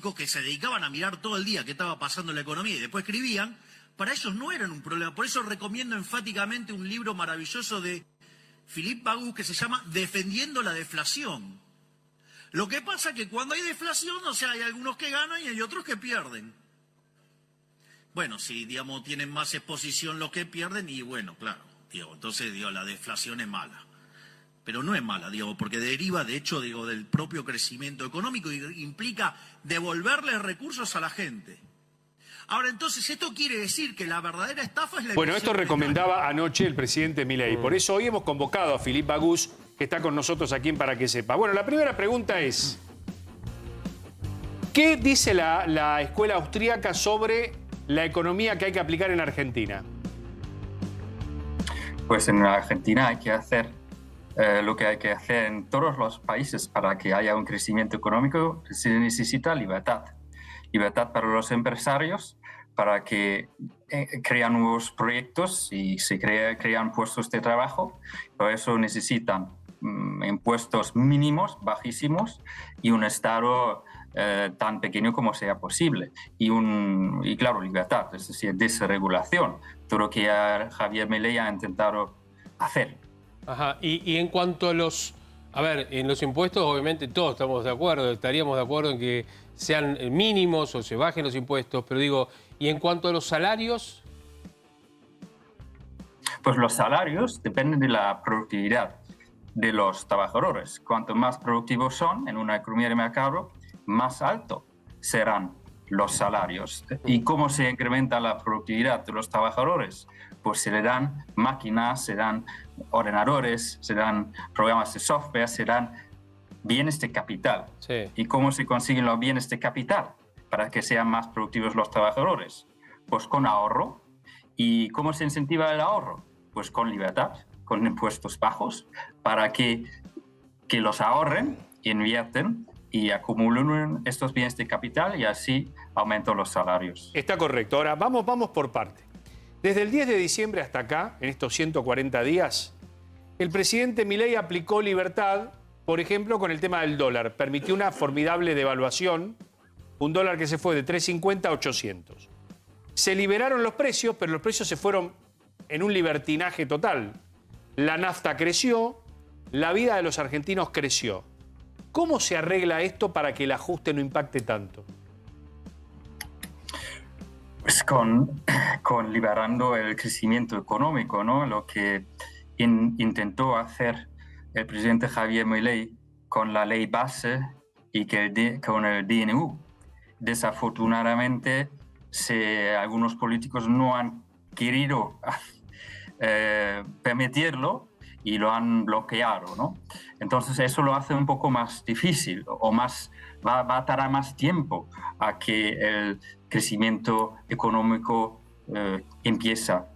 científicos que se dedicaban a mirar todo el día qué estaba pasando en la economía y después escribían, para ellos no eran un problema. Por eso recomiendo enfáticamente un libro maravilloso de Philippe Bagus que se llama Defendiendo la deflación. Lo que pasa es que cuando hay deflación, o sea, hay algunos que ganan y hay otros que pierden. Bueno, si, digamos, tienen más exposición los que pierden, y bueno, claro, entonces, la deflación es mala. Pero no es mala, porque deriva, de hecho, del propio crecimiento económico y implica devolverle recursos a la gente. Ahora, entonces, esto quiere decir que la verdadera estafa es la... Bueno, esto recomendaba anoche el presidente Milei. Por eso hoy hemos convocado a Philippe Bagus, que está con nosotros aquí en Para que Sepa. Bueno, la primera pregunta es, ¿qué dice la escuela austríaca sobre la economía que hay que aplicar en Argentina? Pues en Argentina hay que hacer lo que hay que hacer en todos los países para que haya un crecimiento económico. Se necesita libertad. Libertad para los empresarios, para que crean nuevos proyectos y se crean puestos de trabajo. Por eso necesitan impuestos mínimos, bajísimos, y un Estado tan pequeño como sea posible. Y claro, libertad, es decir, desregulación. Todo lo que Javier Milei ha intentado hacer. Ajá. Y en cuanto a los... A ver, en los impuestos obviamente todos estamos de acuerdo, estaríamos de acuerdo en que sean mínimos o se bajen los impuestos, pero digo, ¿y en cuanto a los salarios? Pues los salarios dependen de la productividad de los trabajadores. Cuanto más productivos son en una economía de mercado, más alto serán los salarios. ¿Y cómo se incrementa la productividad de los trabajadores? Pues se le dan máquinas, se dan ordenadores, se dan programas de software, se dan bienes de capital. Sí. ¿Y cómo se consiguen los bienes de capital para que sean más productivos los trabajadores? Pues con ahorro. ¿Y cómo se incentiva el ahorro? Pues con libertad, con impuestos bajos, para que los ahorren, invierten y acumulen estos bienes de capital y así aumentan los salarios. Está correcto. Ahora, vamos por parte. Desde el 10 de diciembre hasta acá, en estos 140 días, el presidente Milei aplicó libertad, por ejemplo, con el tema del dólar. Permitió una formidable devaluación, un dólar que se fue de 3.50 a 800. Se liberaron los precios, pero los precios se fueron en un libertinaje total. La nafta creció, la vida de los argentinos creció. ¿Cómo se arregla esto para que el ajuste no impacte tanto? Pues con liberando el crecimiento económico, ¿no? Lo que intentó hacer el presidente Javier Milei con la ley base y con el DNU. Desafortunadamente, algunos políticos no han querido permitirlo y lo han bloqueado, ¿no? Entonces eso lo hace un poco más difícil o va a tardar más tiempo a que el crecimiento económico empieza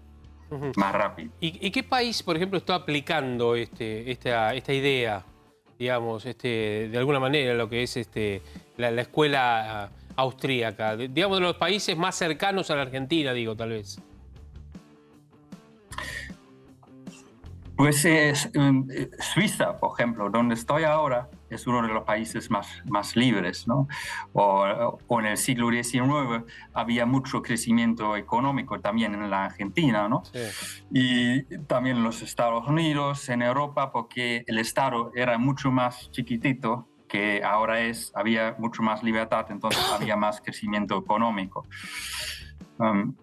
más rápido. ¿Y qué país, por ejemplo, está aplicando esta idea, digamos, de alguna manera, lo que es la escuela austríaca? Digamos, de los países más cercanos a la Argentina, digo, tal vez. Pues Suiza, por ejemplo, donde estoy ahora, es uno de los países más libres, ¿no? O en el siglo XIX había mucho crecimiento económico también en la Argentina, ¿no? Sí. Y también en los Estados Unidos, en Europa, porque el Estado era mucho más chiquitito que ahora había mucho más libertad, entonces había más crecimiento económico.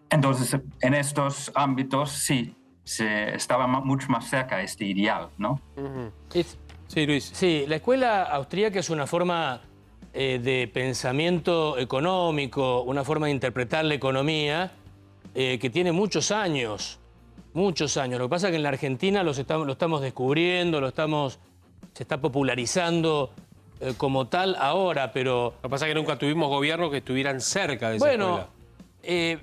Entonces, en estos ámbitos, sí, estaba mucho más cerca de este ideal, ¿no? Sí, Luis. Sí, la escuela austríaca es una forma de pensamiento económico, una forma de interpretar la economía que tiene muchos años. Muchos años. Lo que pasa es que en la Argentina lo estamos descubriendo, se está popularizando como tal ahora, pero... Lo que pasa es que nunca tuvimos gobiernos que estuvieran cerca de esa Bueno, escuela.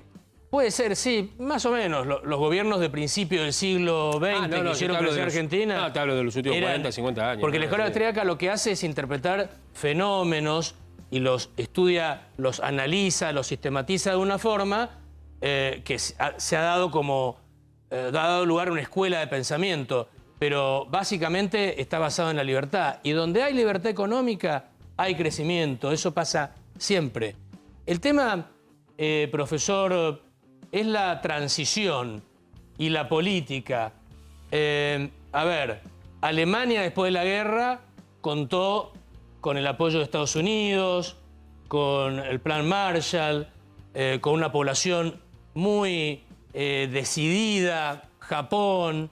puede ser, sí, más o menos. Los gobiernos de principio del siglo XX que hicieron crecer Argentina... No, te hablo de los últimos 40, 50 años. Porque la escuela austríaca lo que hace es interpretar fenómenos y los estudia, los analiza, los sistematiza de una forma que se ha dado dado lugar a una escuela de pensamiento, pero básicamente está basado en la libertad. Y donde hay libertad económica, hay crecimiento. Eso pasa siempre. El tema, profesor, es la transición y la política. A ver, Alemania después de la guerra contó con el apoyo de Estados Unidos, con el Plan Marshall, con una población muy decidida, Japón,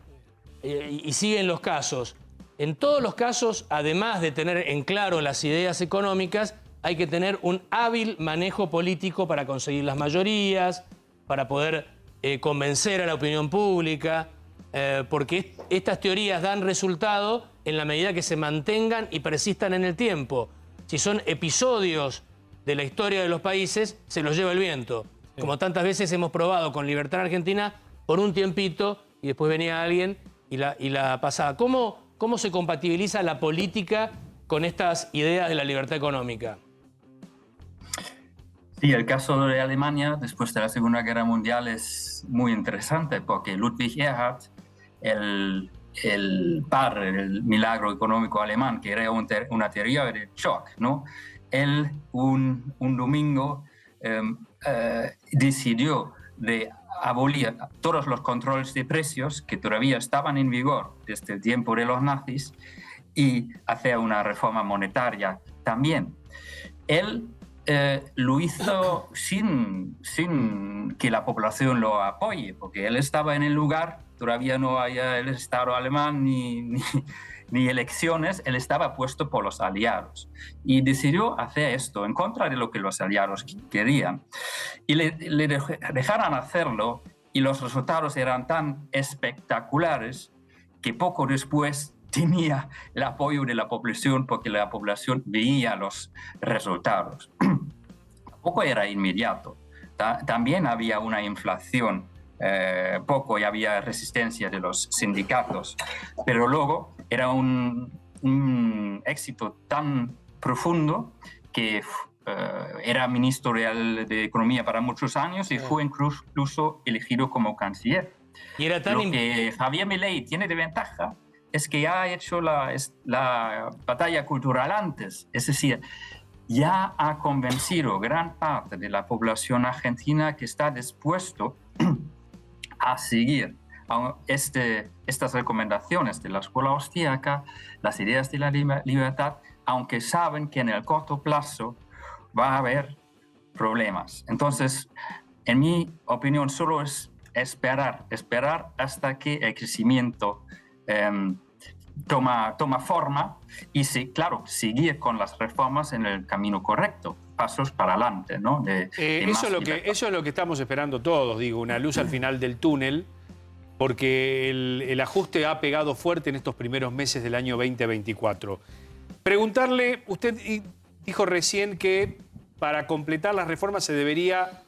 y siguen los casos. En todos los casos, además de tener en claro las ideas económicas, hay que tener un hábil manejo político para conseguir las mayorías, para poder convencer a la opinión pública, porque estas teorías dan resultado en la medida que se mantengan y persistan en el tiempo. Si son episodios de la historia de los países, se los lleva el viento. Sí. Como tantas veces hemos probado con Libertad en Argentina por un tiempito y después venía alguien y la pasaba. ¿Cómo se compatibiliza la política con estas ideas de la libertad económica? Sí, el caso de Alemania después de la Segunda Guerra Mundial es muy interesante porque Ludwig Erhard, el padre del milagro económico alemán, que era una teoría de shock, ¿no? Él un domingo decidió de abolir todos los controles de precios que todavía estaban en vigor desde el tiempo de los nazis y hacer una reforma monetaria también. Él lo hizo sin que la población lo apoye, porque él estaba en el lugar, todavía no había el Estado alemán ni elecciones, él estaba puesto por los aliados y decidió hacer esto en contra de lo que los aliados querían. Y le dejaron hacerlo y los resultados eran tan espectaculares que poco después tenía el apoyo de la población porque la población veía los resultados. Tampoco era inmediato. También había una inflación, poco, y había resistencia de los sindicatos. Pero luego era un éxito tan profundo que era ministro de Economía para muchos años y fue incluso elegido como canciller. Y era tan Lo que Javier Milei tiene de ventaja es que ya ha hecho la batalla cultural antes, es decir, ya ha convencido gran parte de la población argentina que está dispuesto a seguir estas recomendaciones de la escuela austríaca, las ideas de la libertad, aunque saben que en el corto plazo va a haber problemas. Entonces, en mi opinión, solo es esperar hasta que el crecimiento toma forma y, sí, claro, seguir con las reformas en el camino correcto, pasos para adelante, ¿no? Eso es lo que estamos esperando todos, digo, una luz al final del túnel, porque el ajuste ha pegado fuerte en estos primeros meses del año 2024. Preguntarle, usted dijo recién que para completar las reformas se debería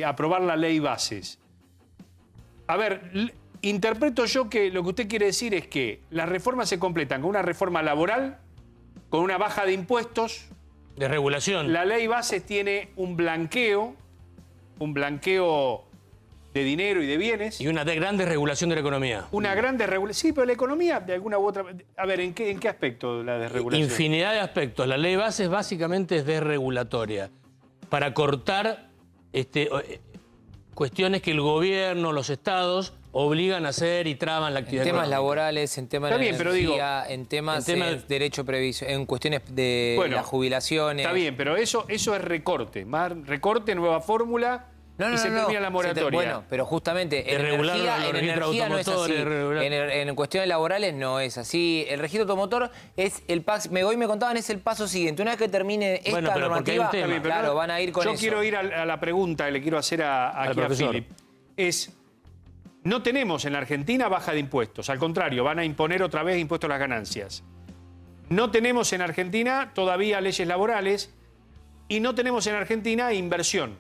aprobar la ley bases. A ver, interpreto yo que lo que usted quiere decir es que las reformas se completan con una reforma laboral, con una baja de impuestos. De regulación. La ley bases tiene un blanqueo de dinero y de bienes. Y una gran desregulación de la economía. Una gran desregulación. Sí, pero la economía, de alguna u otra... A ver, ¿en qué aspecto la desregulación? Infinidad de aspectos. La ley bases básicamente es desregulatoria. Para cortar cuestiones que el gobierno, los estados, obligan a hacer y traban la actividad económica. En temas económica. laborales, en temas de energía, en temas de derecho previsto, en cuestiones de las jubilaciones. Está bien, pero eso es recorte. Más recorte, nueva fórmula... y se termina la moratoria. Bueno, pero justamente en energía no es así. En cuestiones laborales no es así. El registro automotor es el paso. Hoy me contaban, es el paso siguiente. Una vez que termine esta normativa, claro, van a ir con eso. Yo quiero ir a la pregunta que le quiero hacer aquí a Philip. No tenemos en la Argentina baja de impuestos. Al contrario, van a imponer otra vez impuestos a las ganancias. No tenemos en Argentina todavía leyes laborales y no tenemos en Argentina inversión.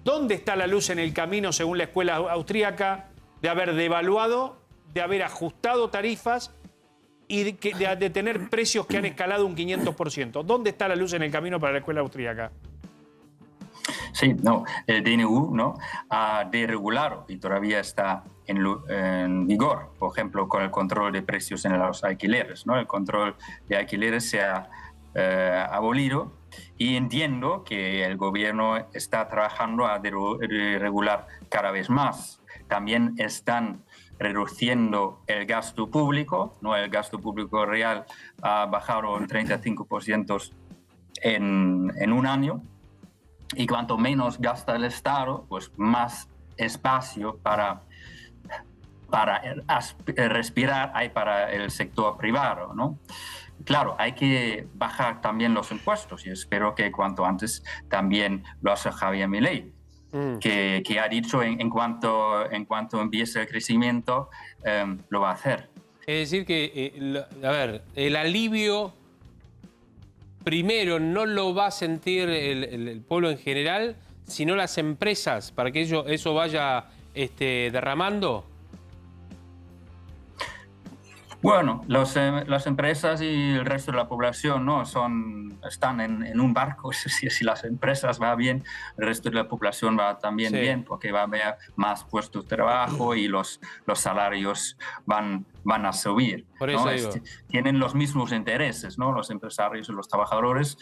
¿Dónde está la luz en el camino, según la escuela austríaca, de haber devaluado, de haber ajustado tarifas y de tener precios que han escalado un 500%? ¿Dónde está la luz en el camino para la escuela austríaca? Sí, no, el DNU, ¿no?, ha deregulado y todavía está en vigor, por ejemplo, con el control de precios en los alquileres, ¿no? El control de alquileres se ha abolido Y entiendo que el gobierno está trabajando a regular cada vez más. También están reduciendo el gasto público, ¿no? El gasto público real ha bajado un 35% en un año. Y cuanto menos gasta el Estado, pues más espacio para respirar hay para el sector privado, ¿no? Claro, hay que bajar también los impuestos y espero que cuanto antes también lo haga Javier Milei, que ha dicho en cuanto empiece el crecimiento lo va a hacer. Es decir que, a ver, el alivio primero no lo va a sentir el pueblo en general, sino las empresas, para que eso vaya derramando. Bueno, las empresas y el resto de la población no están en un barco. Si las empresas van bien, el resto de la población va también bien, porque va a haber más puestos de trabajo y los salarios van a subir. Por eso digo. Tienen los mismos intereses, ¿no? Los empresarios y los trabajadores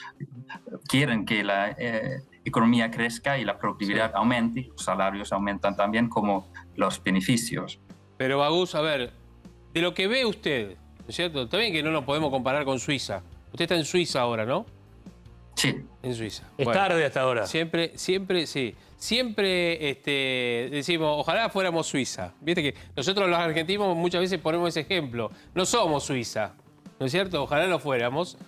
quieren que la economía crezca y la productividad aumente, y los salarios aumentan también como los beneficios. Pero Bagús, a ver, de lo que ve usted, ¿no es cierto? Está bien que no nos podemos comparar con Suiza. Usted está en Suiza ahora, ¿no? Sí. En Suiza. Es tarde hasta ahora. Siempre, sí. Siempre decimos, ojalá fuéramos Suiza. Viste que nosotros los argentinos muchas veces ponemos ese ejemplo. No somos Suiza, ¿no es cierto? Ojalá lo fuéramos,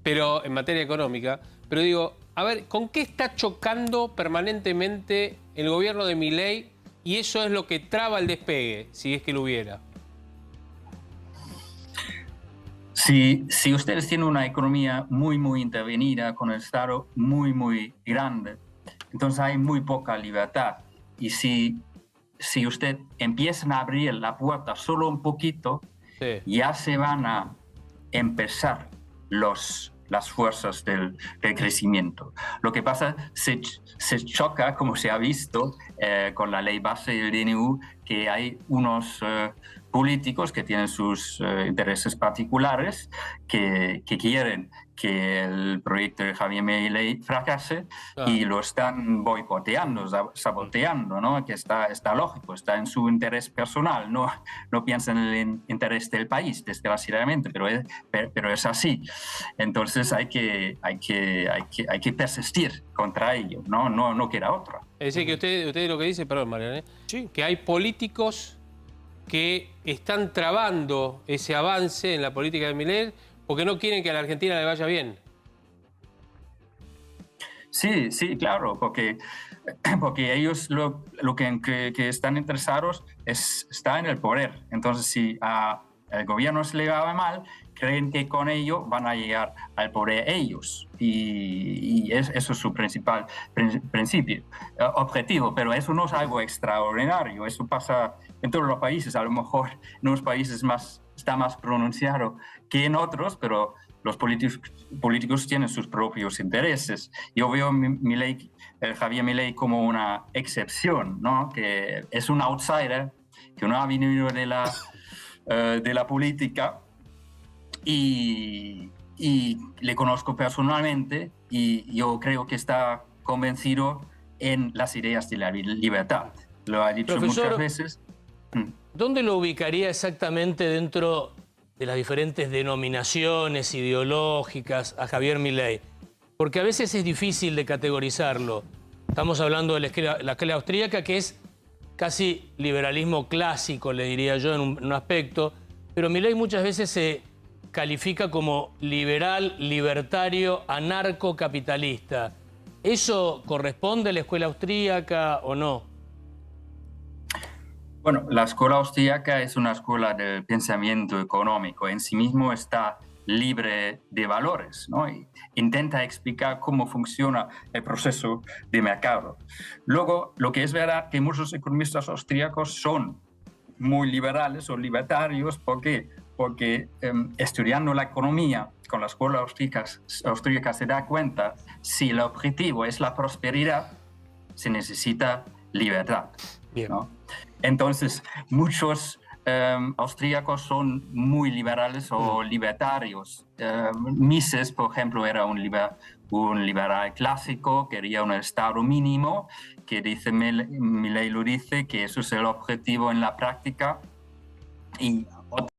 pero en materia económica. Pero digo, a ver, ¿con qué está chocando permanentemente el gobierno de Milei? Y eso es lo que traba el despegue, si es que lo hubiera. Si ustedes tienen una economía muy intervenida, con el Estado muy grande, entonces hay muy poca libertad. Y si usted empiezan a abrir la puerta solo un poquito, ya se van a empezar las fuerzas del crecimiento. Lo que pasa, se choca, como se ha visto, con la ley base del DNU, que hay unos políticos que tienen sus intereses particulares, que quieren que el proyecto de Javier Milei fracase y lo están boicoteando, saboteando, ¿no? Que está lógico, está en su interés personal, no piensa en el interés del país, desgraciadamente, pero es así. Entonces hay que persistir contra ello, no queda otra. Es decir, que usted lo que dice, perdón, Mariana, que hay políticos que están trabando ese avance en la política de Milei porque no quieren que a la Argentina le vaya bien. Sí, claro, porque ellos lo que están interesados está en el poder. Entonces, si al gobierno se le va mal, creen que con ello van a llegar al poder ellos. Y eso es su principal objetivo. Pero eso no es algo extraordinario. Eso pasa en todos los países. A lo mejor en unos países está más pronunciado que en otros, pero los políticos tienen sus propios intereses. Yo veo Javier Milei como una excepción, ¿no? Que es un outsider, que no ha venido de la política y le conozco personalmente y yo creo que está convencido en las ideas de la libertad. Lo ha dicho muchas veces. ¿Dónde lo ubicaría exactamente dentro de las diferentes denominaciones ideológicas a Javier Milei? Porque a veces es difícil de categorizarlo. Estamos hablando de la escuela austríaca, que es casi liberalismo clásico, le diría yo, en un aspecto, pero Milei muchas veces se califica como liberal, libertario, anarcocapitalista. ¿Eso corresponde a la escuela austríaca o no? Bueno, la escuela austríaca es una escuela del pensamiento económico. En sí mismo está libre de valores, ¿no? Y intenta explicar cómo funciona el proceso de mercado. Luego, lo que es verdad que muchos economistas austríacos son muy liberales o libertarios. ¿Por qué? Porque estudiando la economía con la escuela austríaca se da cuenta, si el objetivo es la prosperidad, se necesita libertad, ¿no? Entonces, muchos austríacos son muy liberales o libertarios. Mises, por ejemplo, era un liberal clásico, quería un Estado mínimo, que dice Milei lo dice, que eso es el objetivo en la práctica. Y